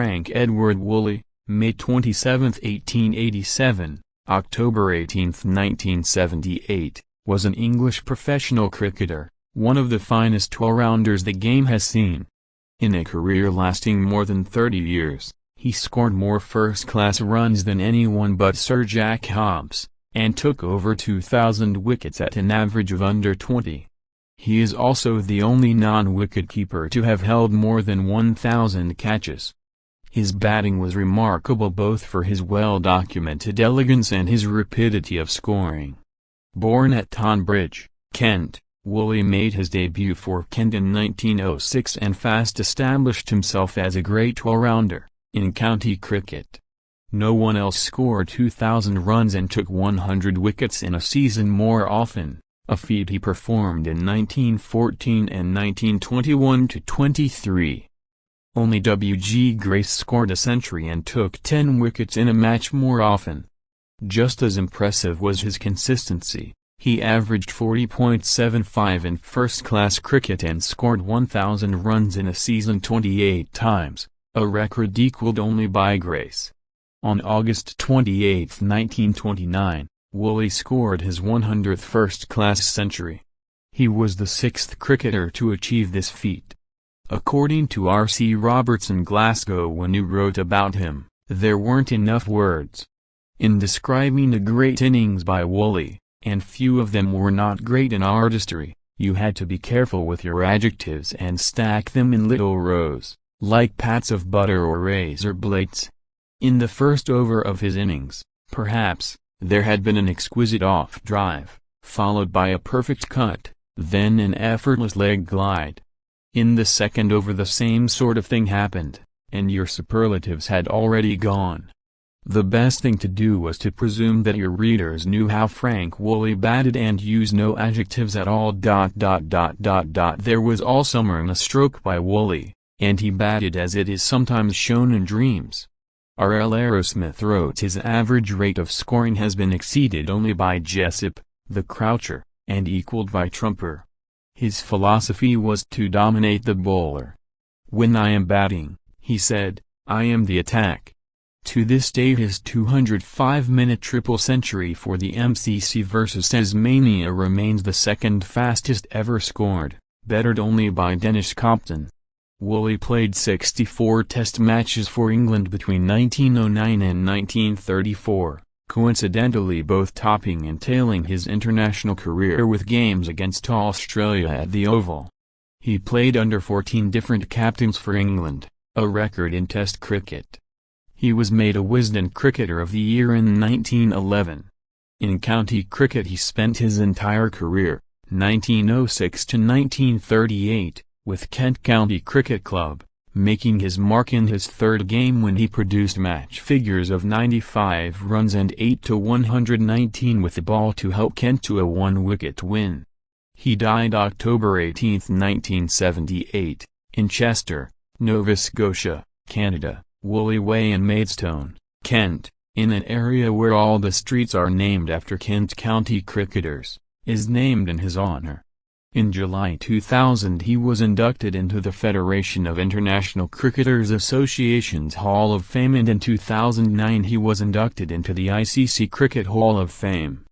Frank Edward Woolley, May 27, 1887, October 18, 1978, was an English professional cricketer, one of the finest all-rounders the game has seen. In a career lasting more than 30 years, he scored more first-class runs than anyone but Sir Jack Hobbs, and took over 2,000 wickets at an average of under 20. He is also the only non-wicket-keeper to have held more than 1,000 catches. His batting was remarkable both for his well-documented elegance and his rapidity of scoring. Born at Tonbridge, Kent, Woolley made his debut for Kent in 1906 and fast established himself as a great all-rounder in county cricket. No one else scored 2,000 runs and took 100 wickets in a season more often, a feat he performed in 1914 and 1921-23. Only W.G. Grace scored a century and took 10 wickets in a match more often. Just as impressive was his consistency. He averaged 40.75 in first-class cricket and scored 1,000 runs in a season 28 times, a record equaled only by Grace. On August 28, 1929, Woolley scored his 100th first-class century. He was the sixth cricketer to achieve this feat. According to R.C. Robertson Glasgow, when he wrote about him, there weren't enough words in describing a great innings by Woolley, and few of them were not great in artistry. You had to be careful with your adjectives and stack them in little rows, like pats of butter or razor blades. In the first over of his innings, perhaps, there had been an exquisite off-drive, followed by a perfect cut, then an effortless leg glide. In the second over the same sort of thing happened, and your superlatives had already gone. The best thing to do was to presume that your readers knew how Frank Woolley batted and use no adjectives at all. There was all summer in a stroke by Woolley, and he batted as it is sometimes shown in dreams. R. L. Arrowsmith wrote his average rate of scoring has been exceeded only by Jessup, the croucher, and equaled by Trumper. His philosophy was to dominate the bowler. When I am batting, he said, I am the attack. To this day his 205-minute triple century for the MCC versus Tasmania remains the second fastest ever scored, bettered only by Dennis Compton. Woolley played 64 Test matches for England between 1909 and 1934, coincidentally both topping and tailing his international career with games against Australia at the Oval. He played under 14 different captains for England, a record in Test cricket. He was made a Wisden Cricketer of the Year in 1911. In county cricket he spent his entire career, 1906 to 1938, with Kent County Cricket Club, making his mark in his third game when he produced match figures of 95 runs and 8 to 119 with the ball to help Kent to a one-wicket win. He died October 18, 1978, in Chester, Nova Scotia, Canada, Woolley Way in Maidstone, Kent, in an area where all the streets are named after Kent County cricketers, is named in his honor. In July 2000 he was inducted into the Federation of International Cricketers Association's Hall of Fame, and in 2009 he was inducted into the ICC Cricket Hall of Fame.